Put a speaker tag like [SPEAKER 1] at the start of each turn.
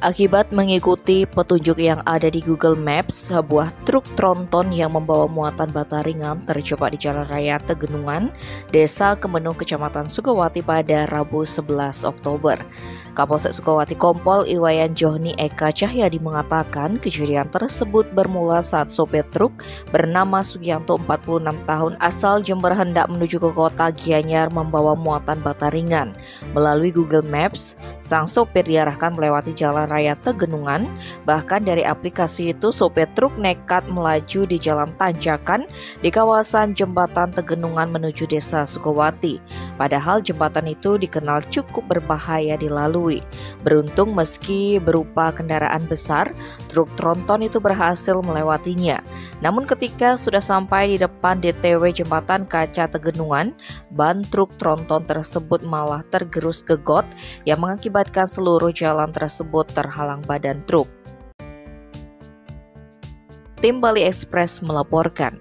[SPEAKER 1] Akibat mengikuti petunjuk yang ada di Google Maps, sebuah truk tronton yang membawa muatan bata ringan terjebak di Jalan Raya Tegenungan, Desa Kemenung, Kecamatan Sukawati pada Rabu 11 Oktober. Kapolsek Sukawati Kompol Iwayan Johni Eka Cahyadi mengatakan kejadian tersebut bermula saat sopir truk bernama Sugianto 46 tahun asal Jember hendak menuju ke kota Gianyar membawa muatan bata ringan. Melalui Google Maps, sang sopir diarahkan melewati Jalan Raya Tegenungan. Bahkan dari aplikasi itu, sopir truk nekat melaju di jalan tanjakan di kawasan jembatan Tegenungan menuju Desa Sukawati. Padahal jembatan itu dikenal cukup berbahaya dilalui. Beruntung meski berupa kendaraan besar, truk tronton itu berhasil melewatinya. Namun ketika sudah sampai di depan DTW jembatan Kaca Tegenungan, ban truk tronton tersebut malah tergerus ke got yang mengakibatkan seluruh jalan tersebut terhalang badan truk. Tim Bali Express melaporkan.